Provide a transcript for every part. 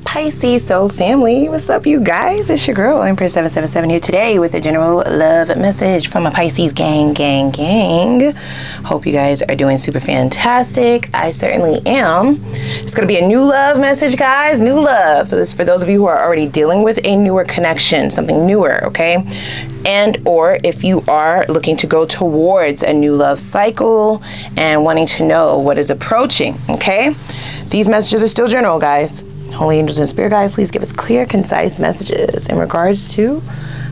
Pisces soul family, what's up you guys? It's your girl Empress 777 here today with a general love message from a Pisces gang. Hope you guys are doing super fantastic. I certainly am. It's gonna be a new love message, guys. New love. So this is for those of you who are already dealing with a newer connection, something newer, okay? And or if you are looking to go towards a new love cycle and wanting to know what is approaching, okay? These messages are still general, guys. Holy angels and spirit guides, please give us clear, concise messages in regards to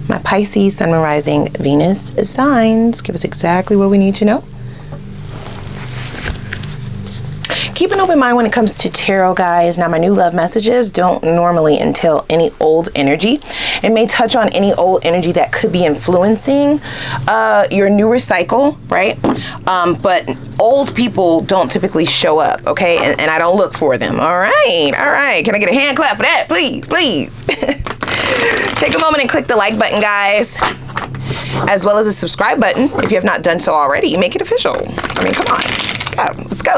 my Pisces, Sun, Moon, Rising, Venus signs. Give us exactly what we need to know. Keep an open mind when it comes to tarot, guys. Now, my new love messages don't normally entail any old energy. It may touch on any old energy that could be influencing your newer cycle, right? But old people don't typically show up, okay? And I don't look for them. All right. Can I get a hand clap for that, please? Take a moment and click the like button, guys, as well as the subscribe button if you have not done so already. Make it official. I mean, come on.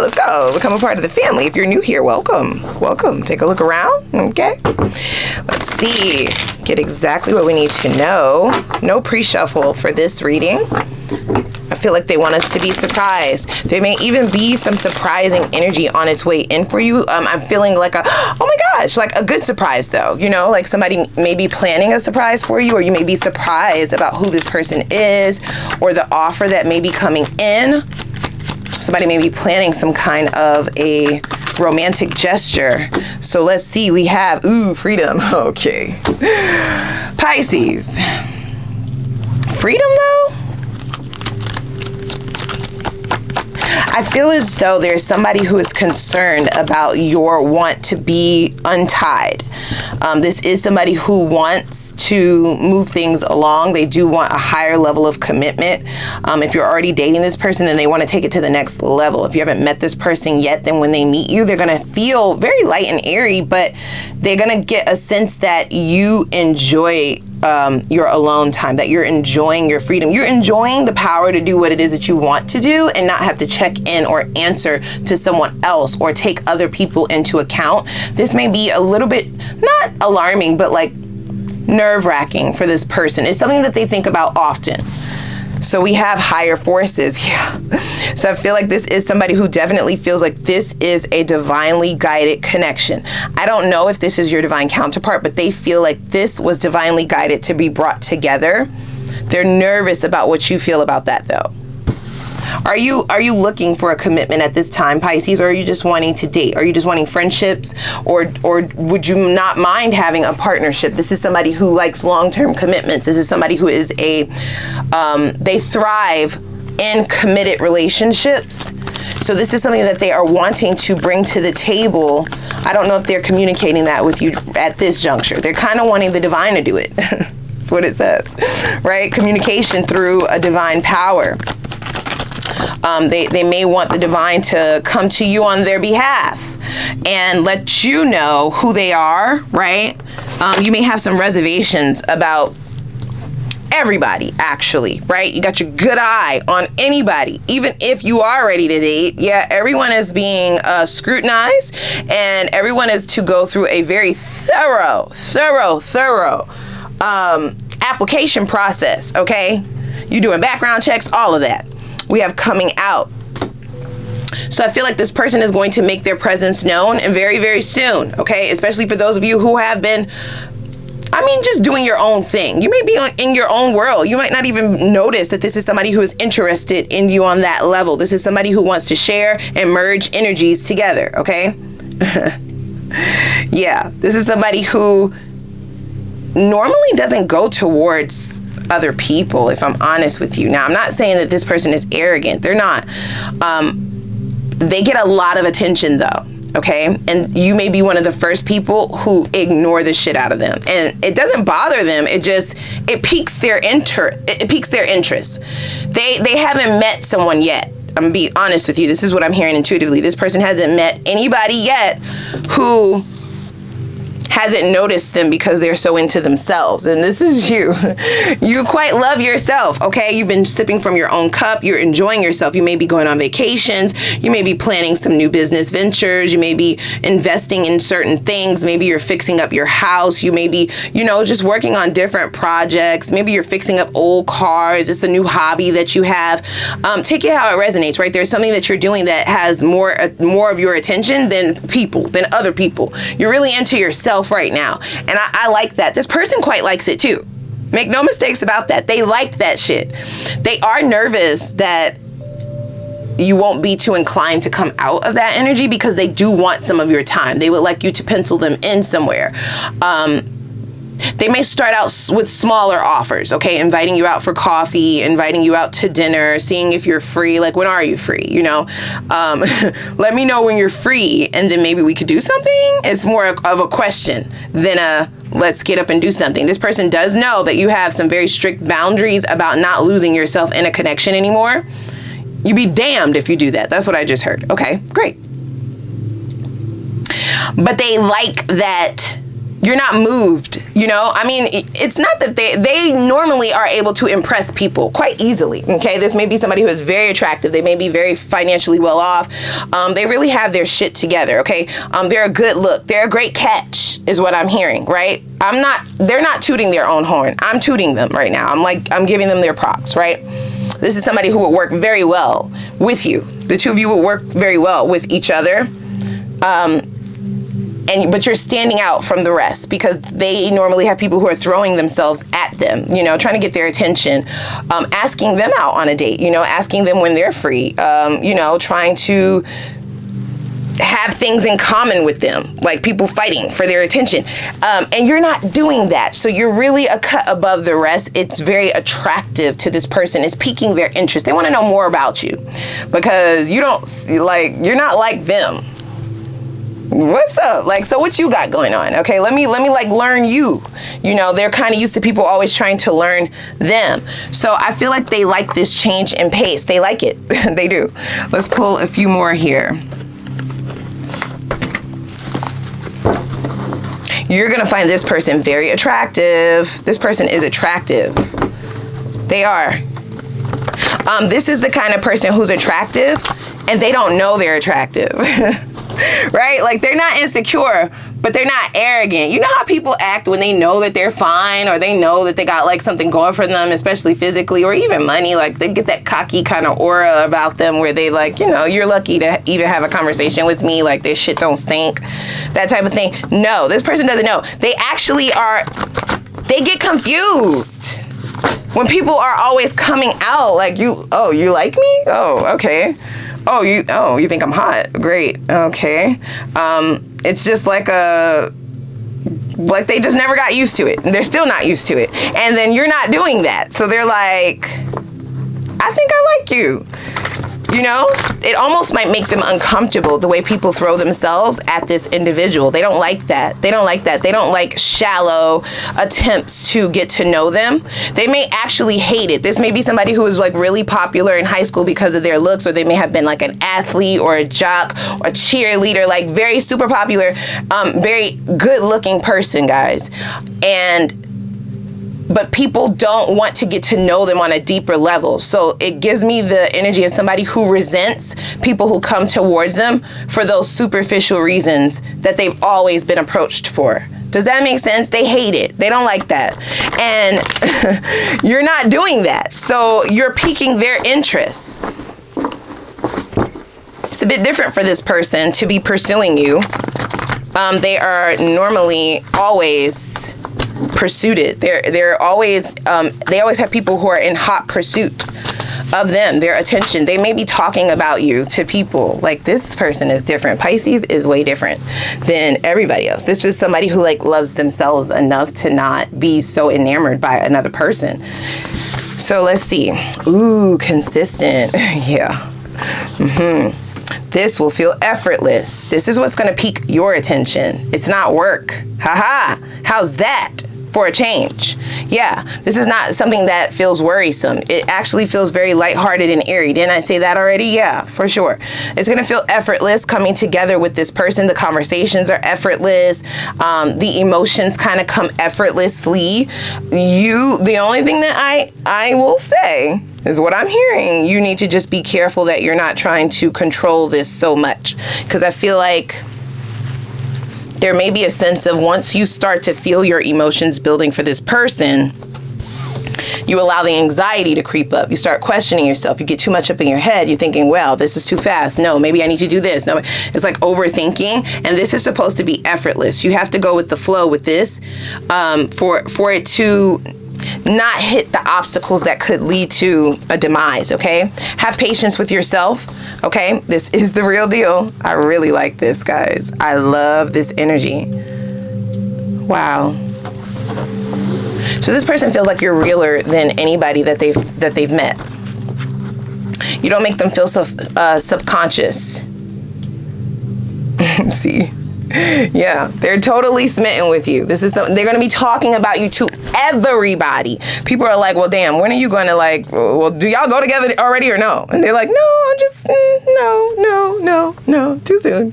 Let's go. Become a part of the family. If you're new here, welcome. Take a look around, okay? Let's see. Get exactly what we need to know. No pre-shuffle for this reading. I feel like they want us to be surprised. There may even be some surprising energy on its way in for you. I'm feeling like oh my gosh, like a good surprise though. You know, like somebody may be planning a surprise for you, or you may be surprised about who this person is or the offer that may be coming in. Somebody may be planning some kind of a romantic gesture. So let's see, we have, freedom. Okay. Pisces. Freedom though? I feel as though there's somebody who is concerned about your want to be untied. This is somebody who wants to move things along. They do want a higher level of commitment. If you're already dating this person, then they want to take it to the next level. If you haven't met this person yet, then when they meet you, they're going to feel very light and airy, but they're going to get a sense that you enjoy your alone time, that you're enjoying your freedom. You're enjoying the power to do what it is that you want to do and not have to check in or answer to someone else or take other people into account. This may be a little bit, not alarming, but like nerve-wracking for this person. It's something that they think about often. So we have higher forces. Yeah. So I feel like this is somebody who definitely feels like this is a divinely guided connection. I don't know if this is your divine counterpart, but they feel like this was divinely guided to be brought together. They're nervous about what you feel about that though. Are you looking for a commitment at this time, Pisces, or are you just wanting to date? Are you just wanting friendships, or would you not mind having a partnership? This is somebody who likes long-term commitments. This is somebody who is they thrive in committed relationships. So this is something that they are wanting to bring to the table. I don't know if they're communicating that with you at this juncture. They're kind of wanting the divine to do it. That's what it says, right? Communication through a divine power. They may want the divine to come to you on their behalf and let you know who they are, right? You may have some reservations about everybody, actually, right? You got your good eye on anybody, even if you are ready to date. Yeah, everyone is being scrutinized, and everyone is to go through a very thorough application process, okay? You're doing background checks, all of that. We have coming out. So I feel like this person is going to make their presence known, and very, very soon, okay? Especially for those of you who have been, just doing your own thing. You may be in your own world. You might not even notice that this is somebody who is interested in you on that level. This is somebody who wants to share and merge energies together, okay? Yeah, this is somebody who normally doesn't go towards other people, if I'm honest with you. Now, I'm not saying that this person is arrogant. They're not. They get a lot of attention though, okay? And you may be one of the first people who ignore the shit out of them. And it doesn't bother them. It piques their interest. They haven't met someone yet. I'm gonna be honest with you. This is what I'm hearing intuitively. This person hasn't met anybody yet who hasn't noticed them because they're so into themselves. And this is you. You quite love yourself, okay? You've been sipping from your own cup. You're enjoying yourself. You may be going on vacations. You may be planning some new business ventures. You may be investing in certain things. Maybe you're fixing up your house. You may be, you know, just working on different projects. Maybe you're fixing up old cars. It's a new hobby that you have. Take it how it resonates, right? There's something that you're doing that has more of your attention than other people. You're really into yourself right now. And I like that. This person quite likes it too. Make no mistakes about that. They like that shit. They are nervous that you won't be too inclined to come out of that energy because they do want some of your time. They would like you to pencil them in somewhere. They may start out with smaller offers, okay? Inviting you out for coffee, inviting you out to dinner, seeing if you're free. Like, when are you free, you know? Let me know when you're free, and then maybe we could do something. It's more of a question than a let's get up and do something. This person does know that you have some very strict boundaries about not losing yourself in a connection anymore. You be damned if you do that. That's what I just heard. Okay, great. But they like that you're not moved, you know? I mean, it's not that they normally are able to impress people quite easily, okay? This may be somebody who is very attractive. They may be very financially well off. They really have their shit together, okay? They're a good look. They're a great catch is what I'm hearing, right? They're not tooting their own horn. I'm tooting them right now. I'm giving them their props, right? This is somebody who will work very well with you. The two of you will work very well with each other. But you're standing out from the rest because they normally have people who are throwing themselves at them, you know, trying to get their attention, asking them out on a date, you know, asking them when they're free, you know, trying to have things in common with them, like people fighting for their attention. And you're not doing that. So you're really a cut above the rest. It's very attractive to this person. It's piquing their interest. They want to know more about you because you're not like them. What's up? Like, so what you got going on? Okay, let me like learn you. You know, they're kind of used to people always trying to learn them. So I feel like they like this change in pace. They like it. They do. Let's pull a few more here. You're going to find this person very attractive. This person is attractive. They are. This is the kind of person who's attractive and they don't know they're attractive. Right? Like, they're not insecure, but they're not arrogant. You know how people act when they know that they're fine or they know that they got like something going for them, especially physically or even money. Like, they get that cocky kind of aura about them where they like, you know, you're lucky to even have a conversation with me. Like, this shit don't stink. That type of thing. No, this person doesn't know. They actually they get confused when people are always coming out like, you like me? Oh, okay. Oh, you think I'm hot? Great. Okay. It's just like they just never got used to it. They're still not used to it. And then you're not doing that. So they're like, I think I like you. You know, it almost might make them uncomfortable the way people throw themselves at this individual. They don't like that. They don't like that. They don't like shallow attempts to get to know them. They may actually hate it. This may be somebody who was like really popular in high school because of their looks, or they may have been like an athlete or a jock or a cheerleader, like very super popular, very good looking person, guys. But people don't want to get to know them on a deeper level. So it gives me the energy of somebody who resents people who come towards them for those superficial reasons that they've always been approached for. Does that make sense? They hate it. They don't like that. And you're not doing that. So you're piquing their interest. It's a bit different for this person to be pursuing you. They are normally always pursued. They're always they always have people who are in hot pursuit of them, their attention. They may be talking about you to people. Like, this person is different. Pisces is way different than everybody else. This is somebody who like loves themselves enough to not be so enamored by another person. So let's see. Ooh, consistent. Yeah. This will feel effortless. This is what's going to pique your attention. It's not work. Haha. How's that for a change. Yeah, this is not something that feels worrisome. It actually feels very lighthearted and airy. Didn't I say that already? Yeah, for sure. It's going to feel effortless coming together with this person. The conversations are effortless. The emotions kind of come effortlessly. The only thing that I will say is what I'm hearing. You need to just be careful that you're not trying to control this so much, because I feel like there may be a sense of, once you start to feel your emotions building for this person, you allow the anxiety to creep up. You start questioning yourself. You get too much up in your head. You're thinking, well, this is too fast. No, maybe I need to do this. No, it's like overthinking. And this is supposed to be effortless. You have to go with the flow with this for it to not hit the obstacles that could lead to a demise. Okay, have patience with yourself. Okay, this is the real deal. I really like this, guys. I love this energy. Wow. So this person feels like you're realer than anybody that they've met. You don't make them feel so subconscious. See. Yeah, they're totally smitten with you. This is they're going to be talking about you to everybody. People are like, well, damn, when are you going to, like, well, do y'all go together already or no? And they're like, no, I'm just, no, too soon. And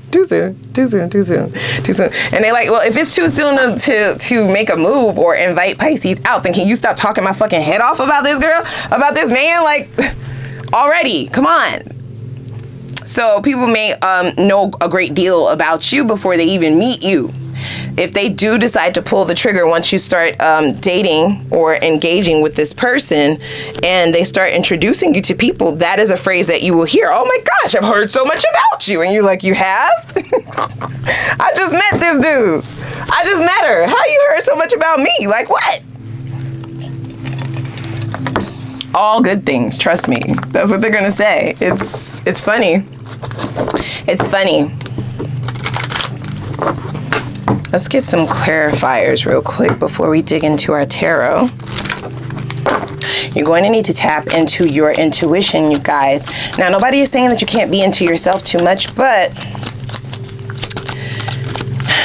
they're like, well, if it's too soon to make a move or invite Pisces out, then can you stop talking my fucking head off about this girl, about this man? Like, already, come on. So people may know a great deal about you before they even meet you. If they do decide to pull the trigger once you start dating or engaging with this person, and they start introducing you to people, that is a phrase that you will hear. Oh my gosh, I've heard so much about you. And you're like, you have? I just met this dude. I just met her. How you heard so much about me? Like, what? All good things, trust me. That's what they're gonna say. It's funny. It's funny. Let's get some clarifiers real quick before we dig into our tarot. You're going to need to tap into your intuition, you guys. Now, nobody is saying that you can't be into yourself too much, but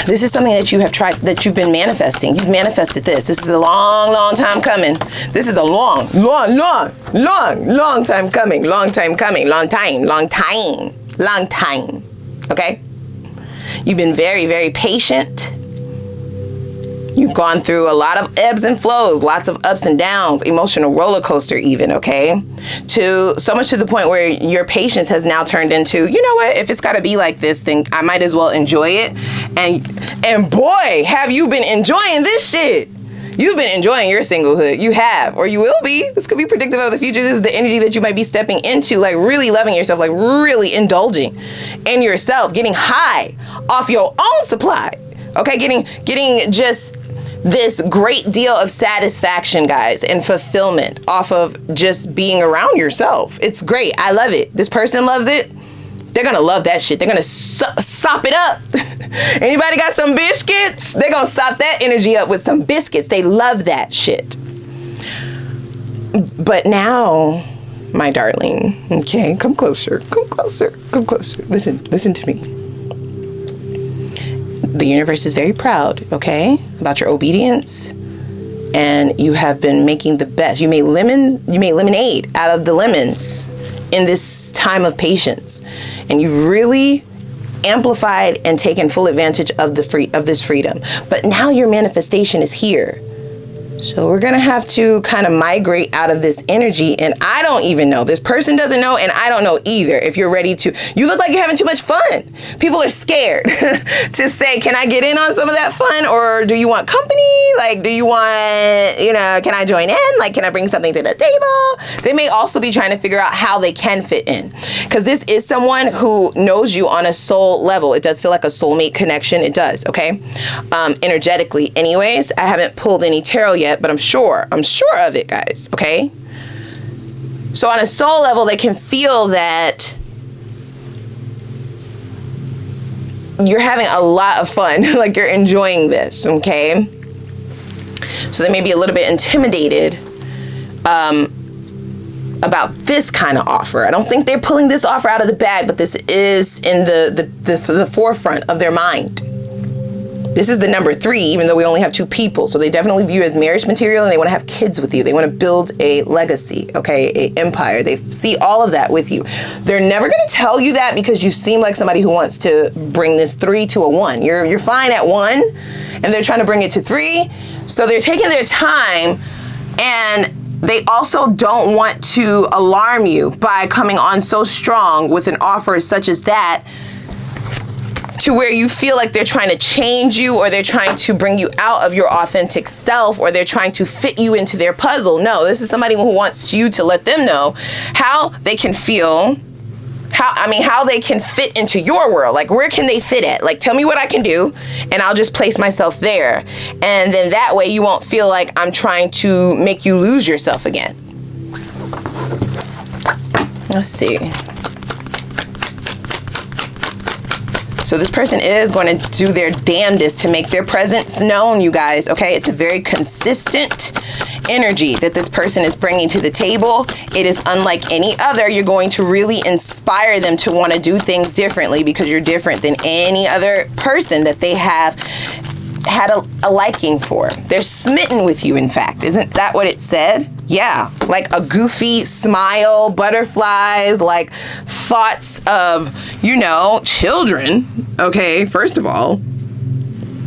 this is something that you have tried, that you've been manifesting. You've manifested this. This is a long, long time coming. This is a long time coming. Long time. Okay? You've been very, very patient. You've gone through a lot of ebbs and flows, lots of ups and downs, emotional roller coaster even, okay? So much to the point where your patience has now turned into, you know what, if it's got to be like this, then I might as well enjoy it. And boy, have you been enjoying this shit. You've been enjoying your singlehood. You have, or you will be. This could be predictive of the future. This is the energy that you might be stepping into, like really loving yourself, like really indulging in yourself, getting high off your own supply. Okay, getting just this great deal of satisfaction, guys, and fulfillment off of just being around yourself. It's great. I love it. This person loves it. They're gonna love that shit. They're gonna sop it up. Anybody got some biscuits? They're gonna sop that energy up with some biscuits. They love that shit. But now, my darling, okay, come closer. Listen to me. The universe is very proud, okay, about your obedience, and you have been making the best. You made lemonade out of the lemons in this time of patience, and you've really amplified and taken full advantage of this freedom. But now your manifestation is here. So we're going to have to kind of migrate out of this energy. And I don't even know. This person doesn't know. And I don't know either if you're ready to. You look like you're having too much fun. People are scared to say, can I get in on some of that fun? Or do you want company? Like, do you want, can I join in? Like, can I bring something to the table? They may also be trying to figure out how they can fit in. Because this is someone who knows you on a soul level. It does feel like a soulmate connection. It does. Okay. Energetically. Anyways, I haven't pulled any tarot yet. But I'm sure of it, guys, okay? So on a soul level, they can feel that you're having a lot of fun, like you're enjoying this, okay? So they may be a little bit intimidated about this kind of offer. I don't think they're pulling this offer out of the bag, but this is in the forefront of their mind. This is the number 3, even though we only have 2 people. So they definitely view you as marriage material, and they want to have kids with you. They want to build a legacy, okay, an empire. They see all of that with you. They're never going to tell you that because you seem like somebody who wants to bring this 3 to a 1. You're fine at 1, and they're trying to bring it to 3. So they're taking their time, and they also don't want to alarm you by coming on so strong with an offer such as that, to where you feel like they're trying to change you, or they're trying to bring you out of your authentic self, or they're trying to fit you into their puzzle. No, this is somebody who wants you to let them know how they can feel, how they can fit into your world. Like, where can they fit at? Like, tell me what I can do, and I'll just place myself there. And then that way you won't feel like I'm trying to make you lose yourself again. Let's see. So this person is going to do their damnedest to make their presence known, you guys, okay? It's a very consistent energy that this person is bringing to the table. It is unlike any other. You're going to really inspire them to want to do things differently because you're different than any other person that they have had a liking for. They're smitten with you, in fact. Isn't that what it said? Yeah, like a goofy smile, butterflies, like thoughts of, you know, children. Okay, first of all,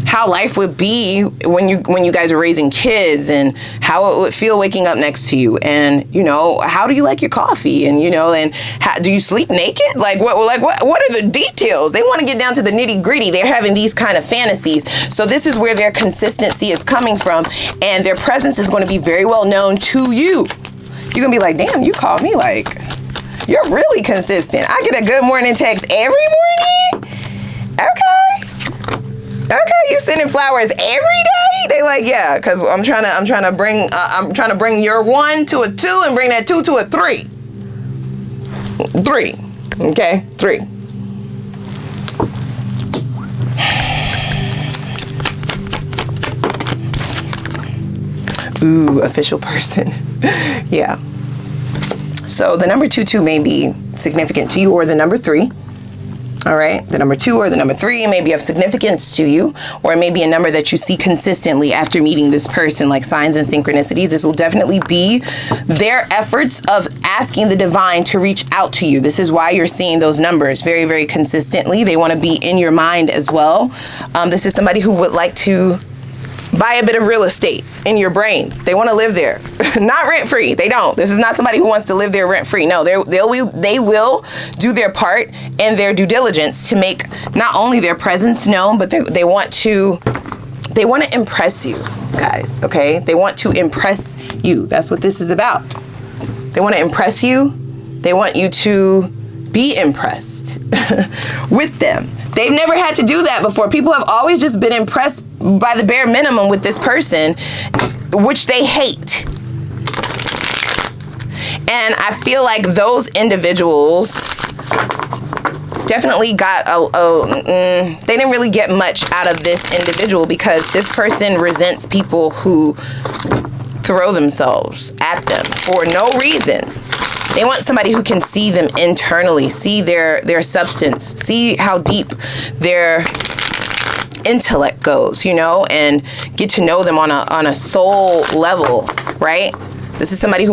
how life would be when you guys are raising kids, and how it would feel waking up next to you, and you know, how do you like your coffee, and you know, and how, do you sleep naked? Like what are the details? They want to get down to the nitty gritty. They're having these kind of fantasies. So this is where their consistency is coming from, and their presence is going to be very well known to you. You're gonna be like, damn, you called me, like, you're really consistent. I get a good morning text every morning. Okay, you sending flowers every day? They like, yeah, because I'm trying to bring your 1 to a 2 and bring that 2 to a 3. 3. Okay, 3. Ooh, official person. Yeah. So the number 22 may be significant to you, or the number 3. All right, the number 2 or the number 3 may be of significance to you, or it may be a number that you see consistently after meeting this person, like signs and synchronicities. This will definitely be their efforts of asking the divine to reach out to you. This is why you're seeing those numbers very, very consistently. They want to be in your mind as well. This is somebody who would like to buy a bit of real estate in your brain. They want to live there. Not rent-free. They don't. This is not somebody who wants to live there rent-free. No, they will do their part and their due diligence to make not only their presence known, but they want to impress you, guys, okay? They want to impress you. That's what this is about. They want to impress you. They want you to be impressed with them. They've never had to do that before. People have always just been impressed by the bare minimum with this person, which they hate. And I feel like those individuals definitely got they didn't really get much out of this individual, because this person resents people who throw themselves at them for no reason. They want somebody who can see them internally, see their substance, see how deep their intellect goes, you know, and get to know them on a soul level, right? This is somebody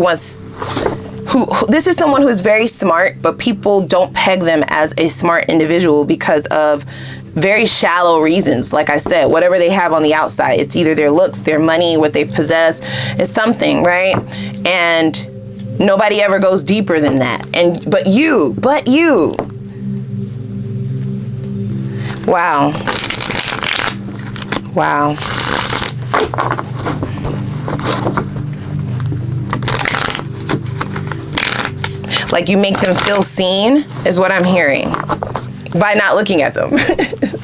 this is someone who's very smart, but people don't peg them as a smart individual because of very shallow reasons. Like I said, whatever they have on the outside, it's either their looks, their money, what they possess, is something, right? And nobody ever goes deeper than that. But you. Wow. Like, you make them feel seen is what I'm hearing by not looking at them.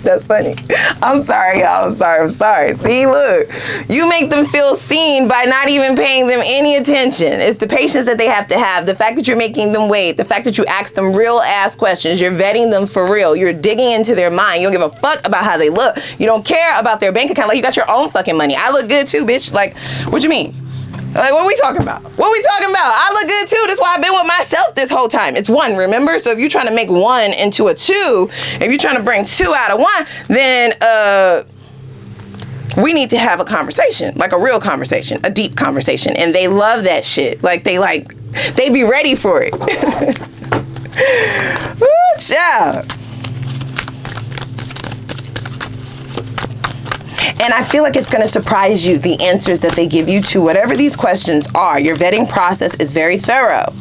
That's funny. I'm sorry, y'all. I'm sorry. See, look, you make them feel seen by not even paying them any attention. It's the patience that they have to have, the fact that you're making them wait, the fact that you ask them real ass questions, you're vetting them for real, you're digging into their mind. You don't give a fuck about how they look. You don't care about their bank account. Like, you got your own fucking money. I look good too, bitch. Like, what you mean? Like, what are we talking about? I look good too. That's why I've been with myself this whole time. It's 1, remember? So if you're trying to make 1 into a 2, if you're trying to bring 2 out of 1, then we need to have a conversation, like a real conversation, a deep conversation. And they love that shit. Like, they be ready for it. Woo, child. And I feel like it's going to surprise you, the answers that they give you to whatever these questions are. Your vetting process is very thorough.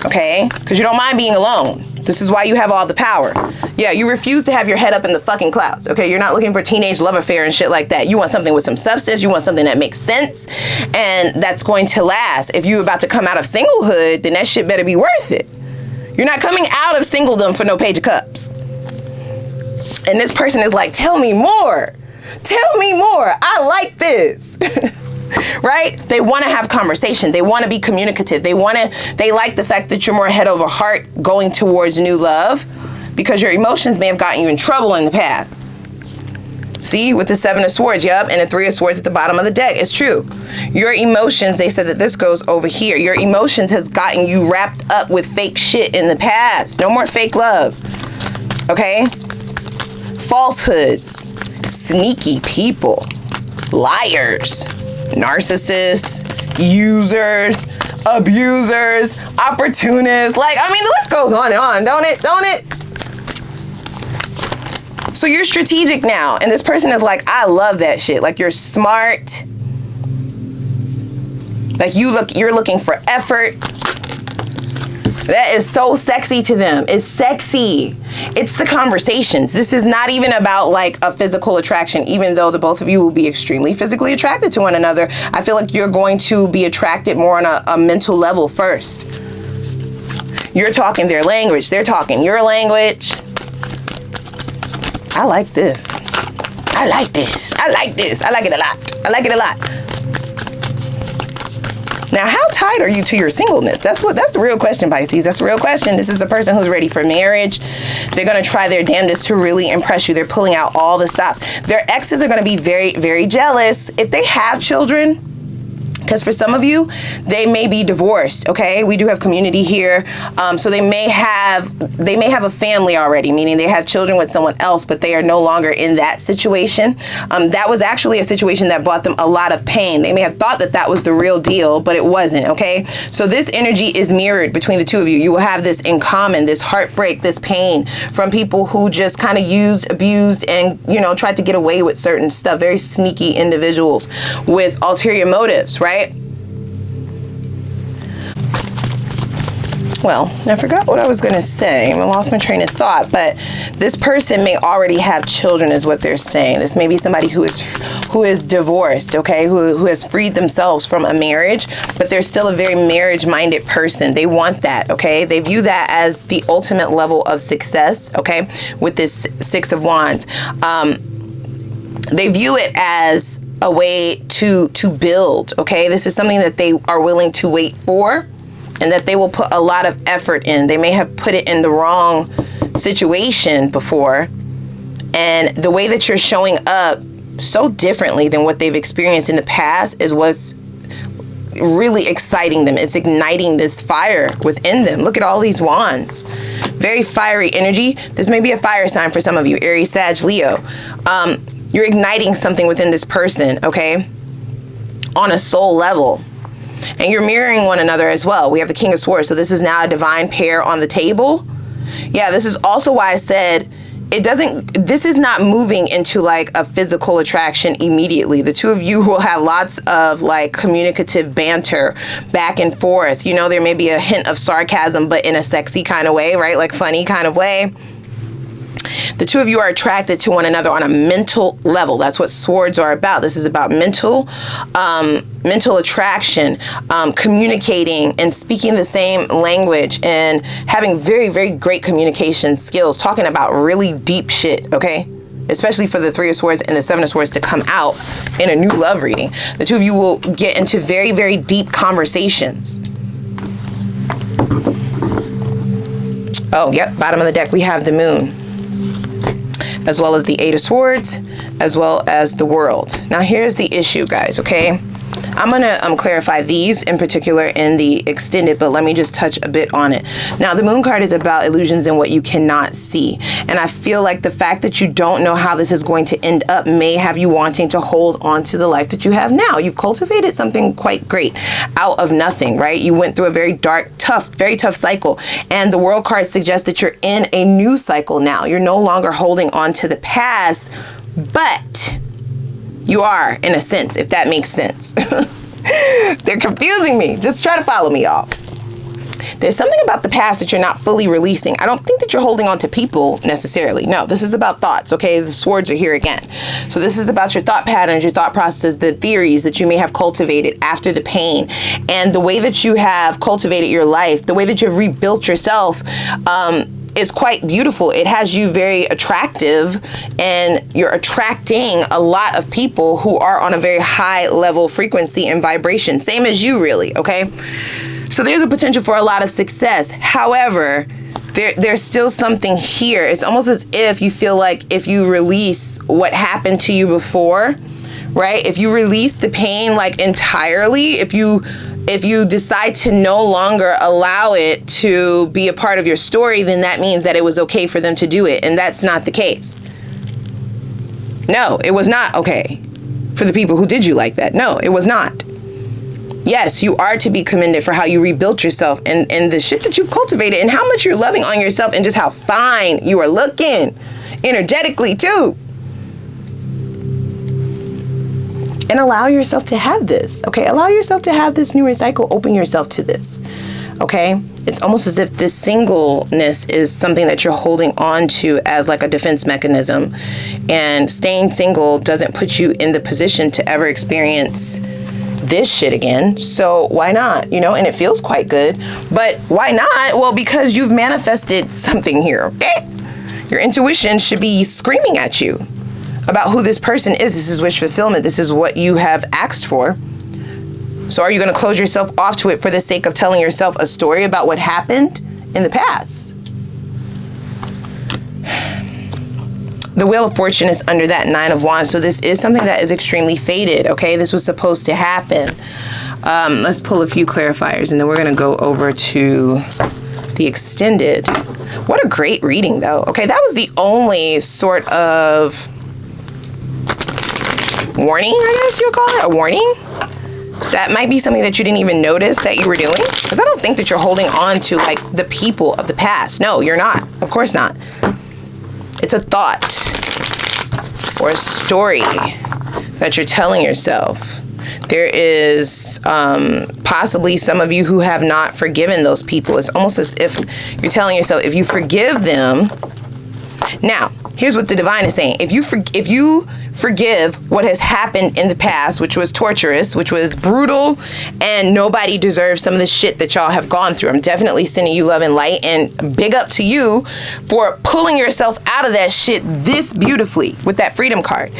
Okay? Because you don't mind being alone. This is why you have all the power. Yeah, you refuse to have your head up in the fucking clouds. Okay? You're not looking for teenage love affair and shit like that. You want something with some substance. You want something that makes sense. And that's going to last. If you're about to come out of singlehood, then that shit better be worth it. You're not coming out of singledom for no Page of Cups. And this person is like, tell me more. Tell me more. I like this. Right? They want to have conversation. They want to be communicative. They like the fact that you're more head over heart going towards new love, because your emotions may have gotten you in trouble in the past. See, with the 7 of Swords, yep, and the 3 of Swords at the bottom of the deck. It's true. Your emotions, they said that this goes over here. Your emotions has gotten you wrapped up with fake shit in the past. No more fake love. Okay? Falsehoods. Sneaky people, liars, narcissists, users, abusers, opportunists. Like, I mean, the list goes on and on, don't it? So you're strategic now, and this person is like, I love that shit. Like, you're smart. Like, you're looking for effort. That is so sexy to them. It's sexy. It's the conversations. This is not even about like a physical attraction, even though the both of you will be extremely physically attracted to one another. I feel like you're going to be attracted more on a mental level first. You're talking their language. They're talking your language. I like this. I like this. I like this. I like it a lot. I like it a lot. Now, how tied are you to your singleness? That's the real question, Pisces. That's the real question. This is a person who's ready for marriage. They're going to try their damnedest to really impress you. They're pulling out all the stops. Their exes are going to be very, very jealous. If they have children, because for some of you, they may be divorced, okay? We do have community here. So they may have a family already, meaning they have children with someone else, but they are no longer in that situation. That was actually a situation that brought them a lot of pain. They may have thought that that was the real deal, but it wasn't, okay? So this energy is mirrored between the two of you. You will have this in common, this heartbreak, this pain from people who just kind of used, abused, and, you know, tried to get away with certain stuff. Very sneaky individuals with ulterior motives, right? Well, I forgot what I was going to say. I lost my train of thought, but this person may already have children is what they're saying. This may be somebody who is divorced, okay, who has freed themselves from a marriage, but they're still a very marriage-minded person. They want that, okay? They view that as the ultimate level of success, okay, with this 6 of Wands. They view it as a way to build, okay? This is something that they are willing to wait for, and that they will put a lot of effort in. They may have put it in the wrong situation before, and the way that you're showing up so differently than what they've experienced in the past is what's really exciting them. It's igniting this fire within them. Look at all these wands. Very fiery energy. This may be a fire sign for some of you, Aries, Sag, Leo. You're igniting something within this person, okay, on a soul level. And you're mirroring one another as well. We have the King of Swords, so this is now a divine pair on the table. Yeah, this is also why I said this is not moving into like a physical attraction immediately. The two of you will have lots of like communicative banter back and forth. You know, there may be a hint of sarcasm, but in a sexy kind of way, right? Like funny kind of way. The two of you are attracted to one another on a mental level. That's what swords are about. This is about mental attraction, communicating and speaking the same language and having very, very great communication skills, talking about really deep shit, okay? Especially for the 3 of Swords and the 7 of Swords to come out in a new love reading. The two of you will get into very, very deep conversations. Oh, yep, bottom of the deck, we have the Moon, as well as the 8 of Swords, as well as the World. Now, here's the issue, guys, okay? I'm going to clarify these in particular in the extended, but let me just touch a bit on it. Now, the moon card is about illusions and what you cannot see. And I feel like the fact that you don't know how this is going to end up may have you wanting to hold on to the life that you have now. You've cultivated something quite great out of nothing, right? You went through a very dark, very tough cycle. And the World card suggests that you're in a new cycle now. You're no longer holding on to the past, but you are, in a sense, if that makes sense. They're confusing me. Just try to follow me, y'all. There's something about the past that you're not fully releasing. I don't think that you're holding on to people necessarily. No, this is about thoughts, okay? The swords are here again. So this is about your thought patterns, your thought processes, the theories that you may have cultivated after the pain, and the way that you have cultivated your life, the way that you have rebuilt yourself, is quite beautiful. It has you very attractive, and you're attracting a lot of people who are on a very high level frequency and vibration, same as you, really, okay? So there's a potential for a lot of success. However, there's still something here. It's almost as if you feel like if you release what happened to you before, right? If you release the pain like entirely, if you decide to no longer allow it to be a part of your story, then that means that it was okay for them to do it. And that's not the case. No, it was not okay for the people who did you like that. No, it was not. Yes, you are to be commended for how you rebuilt yourself and the shit that you've cultivated and how much you're loving on yourself and just how fine you are looking energetically too. And allow yourself to have this, okay? Allow yourself to have this newer cycle. Open yourself to this, okay? It's almost as if this singleness is something that you're holding on to as like a defense mechanism. And staying single doesn't put you in the position to ever experience this shit again. So why not? You know, and it feels quite good. But why not? Well, because you've manifested something here, okay? Your intuition should be screaming at you about who this person is. This is wish fulfillment. This is what you have asked for. So are you going to close yourself off to it for the sake of telling yourself a story about what happened in the past? The Wheel of Fortune is under that 9 of Wands. So this is something that is extremely fated, okay? This was supposed to happen. Let's pull a few clarifiers and then we're going to go over to the extended. What a great reading though. Okay, that was the only sort of warning, I guess you'll call it, a warning. That might be something that you didn't even notice that you were doing. Because I don't think that you're holding on to like the people of the past. No, you're not. Of course not. It's a thought or a story that you're telling yourself. There is possibly some of you who have not forgiven those people. It's almost as if you're telling yourself, if you forgive them. Now, here's what the divine is saying. If you forgive what has happened in the past, which was torturous, which was brutal, and nobody deserves some of the shit that y'all have gone through. I'm definitely sending you love and light, and big up to you for pulling yourself out of that shit this beautifully with that freedom card.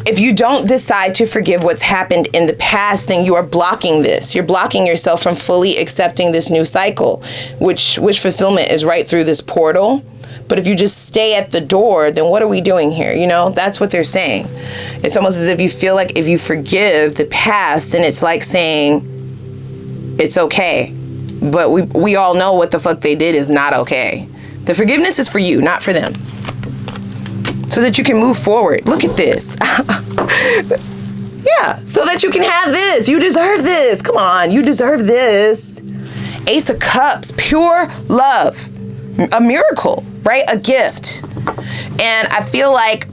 If you don't decide to forgive what's happened in the past, then you are blocking this. You're blocking yourself from fully accepting this new cycle, which fulfillment is right through this portal. But if you just stay at the door, then what are we doing here? You know, that's what they're saying. It's almost as if you feel like if you forgive the past, then it's like saying it's okay. But we all know what the fuck they did is not okay. The forgiveness is for you, not for them. So that you can move forward. Look at this. Yeah, so that you can have this. You deserve this. Come on, you deserve this. Ace of Cups, pure love. A miracle, right? A gift. And I feel like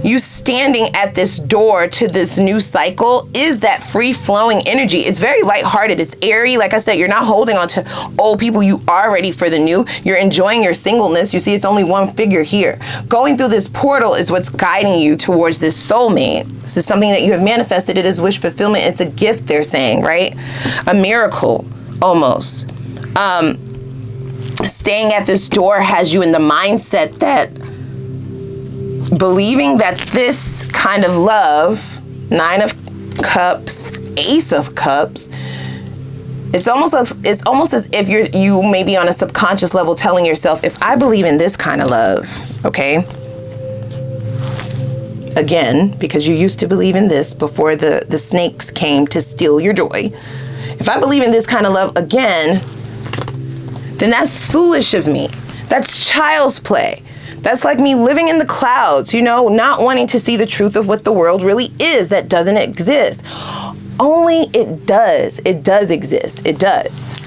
you standing at this door to this new cycle is that free-flowing energy. It's very lighthearted. It's airy. Like I said, you're not holding on to old people. You are ready for the new. You're enjoying your singleness. You see, it's only one figure here. Going through this portal is what's guiding you towards this soulmate. This is something that you have manifested. It is wish fulfillment. It's a gift, they're saying, right? A miracle, almost. Staying at this door has you in the mindset that believing that this kind of love, 9 of Cups, Ace of Cups, it's almost as if you may be on a subconscious level telling yourself, if I believe in this kind of love, okay, again, because you used to believe in this before the snakes came to steal your joy. If I believe in this kind of love again, then that's foolish of me. That's child's play. That's like me living in the clouds, you know, not wanting to see the truth of what the world really is that doesn't exist. Only it does. It does exist. It does.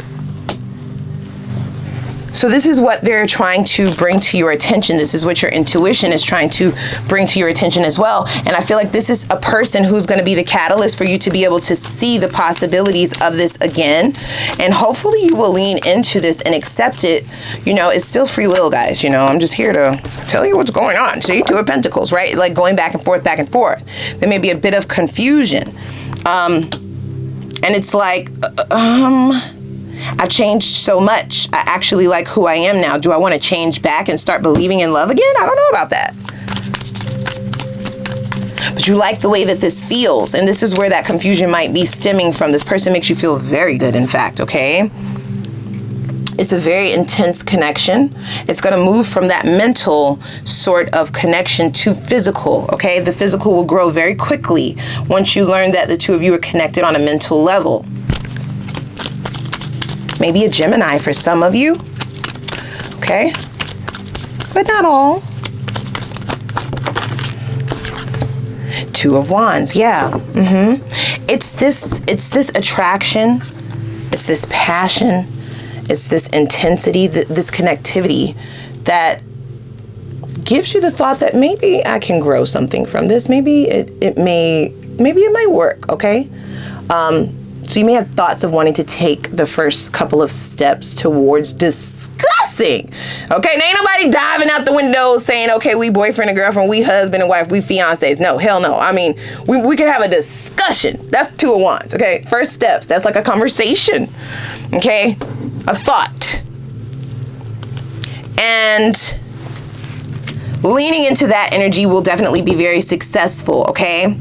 So this is what they're trying to bring to your attention. This is what your intuition is trying to bring to your attention as well. And I feel like this is a person who's going to be the catalyst for you to be able to see the possibilities of this again. And hopefully you will lean into this and accept it. You know, it's still free will, guys. You know, I'm just here to tell you what's going on. See, Two of Pentacles, right? Like going back and forth, back and forth. There may be a bit of confusion. And it's like, I changed so much. I actually like who I am now. Do I want to change back and start believing in love again? I don't know about that. But you like the way that this feels. And this is where that confusion might be stemming from. This person makes you feel very good, in fact, okay? It's a very intense connection. It's going to move from that mental sort of connection to physical, okay? The physical will grow very quickly once you learn that the two of you are connected on a mental level. Maybe a Gemini for some of you, okay? But not all. Two of Wands, yeah. It's this attraction, it's this passion, it's this intensity, this connectivity that gives you the thought that maybe I can grow something from this. Maybe it might work, okay? So you may have thoughts of wanting to take the first couple of steps towards discussing. Okay, there ain't nobody diving out the window saying, okay, we boyfriend and girlfriend, we husband and wife, we fiancés. No, hell no. I mean, we could have a discussion. That's Two of Wands, okay? First steps, that's like a conversation, okay? A thought. And leaning into that energy will definitely be very successful, okay?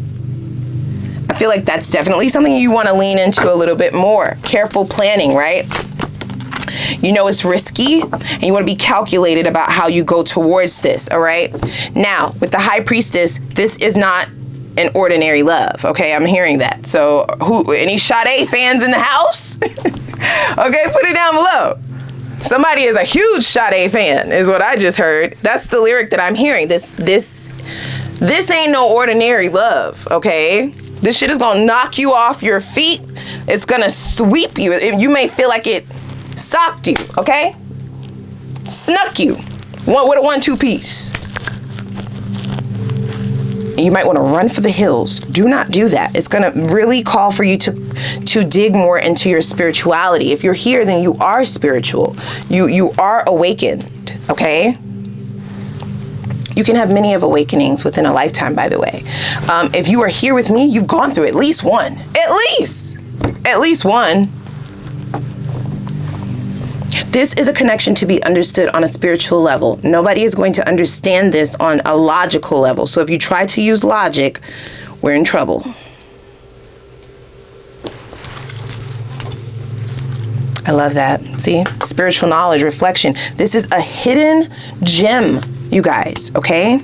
I feel like that's definitely something you want to lean into a little bit more. Careful planning, right? You know it's risky, and you want to be calculated about how you go towards this, all right? Now, with the High Priestess, this is not an ordinary love, okay? I'm hearing that. So, any Sade fans in the house? Okay, put it down below. Somebody is a huge Sade fan, is what I just heard. That's the lyric that I'm hearing. This ain't no ordinary love, okay? This shit is gonna knock you off your feet. It's gonna sweep you. You may feel like it socked you, okay? Snuck you. With a 1-2 piece. And you might want to run for the hills. Do not do that. It's gonna really call for you to dig more into your spirituality. If you're here, then you are spiritual. You are awakened, okay? You can have many of awakenings within a lifetime, by the way. If you are here with me, you've gone through at least one. At least one. This is a connection to be understood on a spiritual level. Nobody is going to understand this on a logical level. So if you try to use logic, we're in trouble. I love that. See? Spiritual knowledge, reflection. This is a hidden gem, you guys, okay?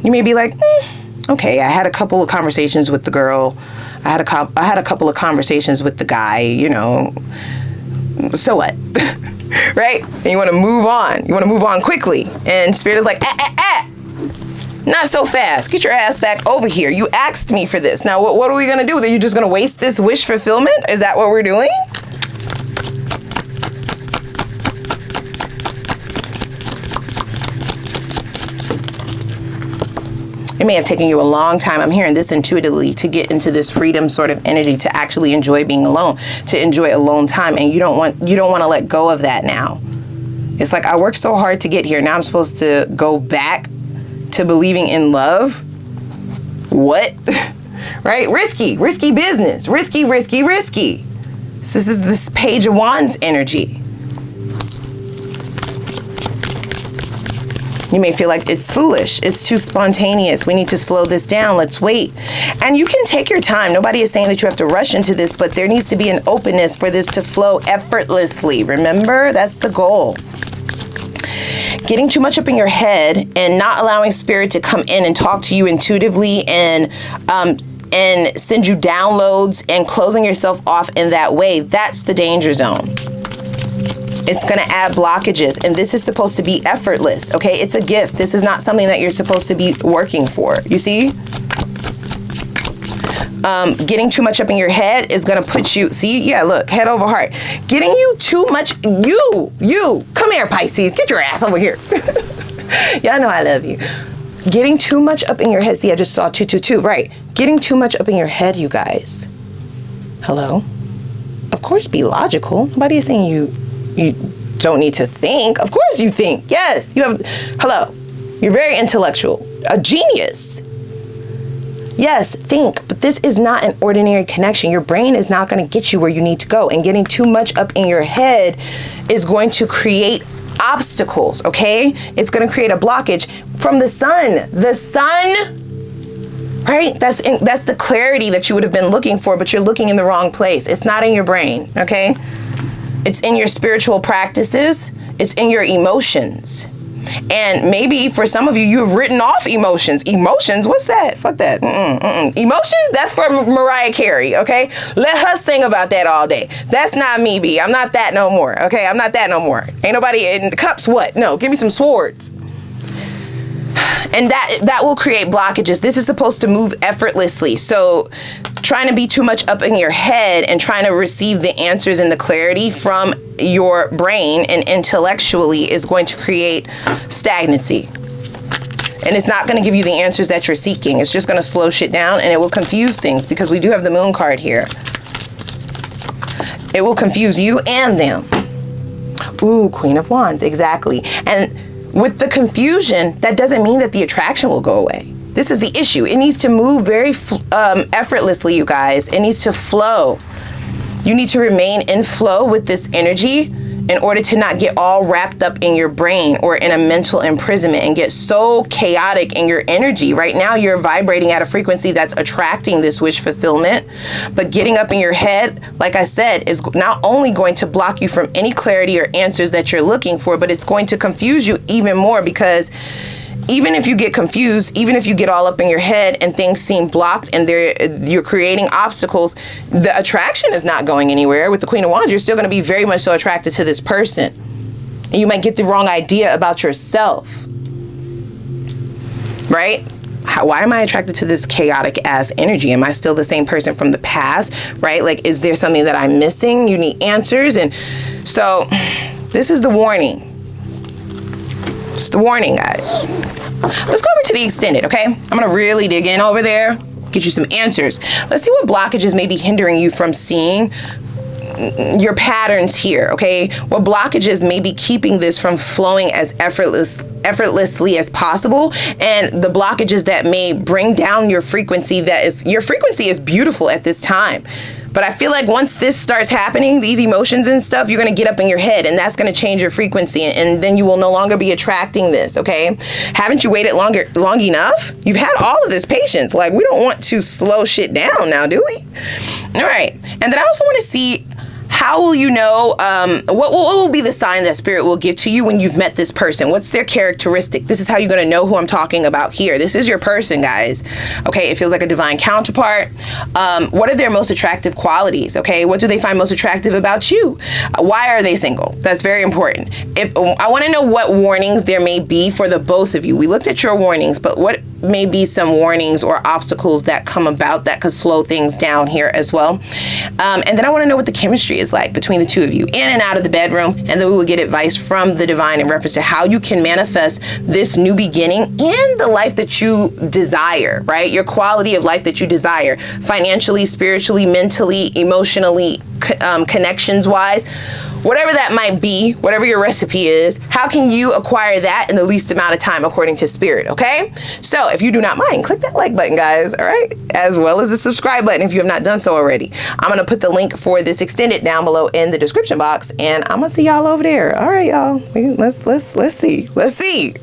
You may be like, okay, I had a couple of conversations with the girl. I had a couple of conversations with the guy, you know. So what? Right? And you want to move on. You want to move on quickly. And Spirit is like, not so fast. Get your ass back over here. You asked me for this. Now, what are we going to do? Are you just going to waste this wish fulfillment? Is that what we're doing? It may have taken you a long time, I'm hearing this intuitively, to get into this freedom sort of energy, to actually enjoy being alone, to enjoy alone time, and you don't want to let go of that now. It's like, I worked so hard to get here. Now I'm supposed to go back to believing in love? What? Right? Risky business. Risky. So this is this Page of Wands energy. You may feel like it's foolish. It's too spontaneous. We need to slow this down. Let's wait. And you can take your time. Nobody is saying that you have to rush into this, but there needs to be an openness for this to flow effortlessly. Remember, that's the goal. getting too much up in your head and not allowing spirit to come in and talk to you intuitively and send you downloads and closing yourself off in that way, that's the danger zone. It's going to add blockages, and this is supposed to be effortless, okay? It's a gift. This is not something that you're supposed to be working for, you see? Getting too much up in your head is going to put you, see? Yeah, look, head over heart. Getting you too much, you, come here, Pisces, get your ass over here. Y'all know I love you. Getting too much up in your head, see, I just saw 222, right? Getting too much up in your head, you guys. Hello? Of course, be logical. Nobody is saying you don't need to think. Of course you think. Yes, you have, hello. You're very intellectual, a genius. Yes, think, but this is not an ordinary connection. Your brain is not going to get you where you need to go, and getting too much up in your head is going to create obstacles, okay? It's going to create a blockage from the sun. The sun, right? That's the clarity that you would have been looking for, but you're looking in the wrong place. It's not in your brain, okay? It's in your spiritual practices. It's in your emotions. And maybe for some of you, you have written off emotions. Emotions? What's that? Fuck that. Emotions? That's for Mariah Carey, okay? Let her sing about that all day. That's not me, B. I'm not that no more, okay? I'm not that no more. Ain't nobody in the cups, what? No, give me some swords. And that will create blockages. This is supposed to move effortlessly. So trying to be too much up in your head and trying to receive the answers and the clarity from your brain and intellectually is going to create stagnancy. And it's not going to give you the answers that you're seeking. It's just going to slow shit down, and it will confuse things because we do have the moon card here. It will confuse you and them. Ooh, Queen of Wands, exactly. And with the confusion, that doesn't mean that the attraction will go away. This is the issue. It needs to move very effortlessly, you guys. It needs to flow. You need to remain in flow with this energy in order to not get all wrapped up in your brain or in a mental imprisonment and get so chaotic in your energy. Right now, you're vibrating at a frequency that's attracting this wish fulfillment, but getting up in your head, like I said, is not only going to block you from any clarity or answers that you're looking for, but it's going to confuse you even more, because even if you get confused, even if you get all up in your head and things seem blocked and you're creating obstacles, the attraction is not going anywhere. With the Queen of Wands, you're still going to be very much so attracted to this person. And you might get the wrong idea about yourself, right? Why am I attracted to this chaotic ass energy? Am I still the same person from the past, right? Like, is there something that I'm missing? You need answers. And so this is the warning. It's the warning, guys. Let's go over to the extended, okay? I'm gonna really dig in over there, get you some answers. Let's see what blockages may be hindering you from seeing your patterns here, okay? What blockages may be keeping this from flowing as effortlessly as possible, and the blockages that may bring down your frequency. Your frequency is beautiful at this time. But I feel like once this starts happening, these emotions and stuff, you're going to get up in your head, and that's going to change your frequency, and then you will no longer be attracting this, okay? Haven't you waited long enough? You've had all of this patience. Like, we don't want to slow shit down now, do we? All right. And then I also want to see, how will you know, what will be the sign that Spirit will give to you when you've met this person? What's their characteristic? This is how you're going to know who I'm talking about here. This is your person, guys. Okay, it feels like a divine counterpart. What are their most attractive qualities? Okay, what do they find most attractive about you? Why are they single? That's very important. I want to know what warnings there may be for the both of you. We looked at your warnings, but what may be some warnings or obstacles that come about that could slow things down here as well? And then I want to know what the chemistry is like between the two of you in and out of the bedroom, and then we will get advice from the divine in reference to how you can manifest this new beginning and the life that you desire, right? Your quality of life that you desire, financially, spiritually, mentally, emotionally, connections wise. Whatever that might be, whatever your recipe is, how can you acquire that in the least amount of time according to Spirit, okay? So if you do not mind, click that like button, guys, all right? As well as the subscribe button if you have not done so already. I'm gonna put the link for this extended down below in the description box, and I'm gonna see y'all over there. All right, y'all, let's see.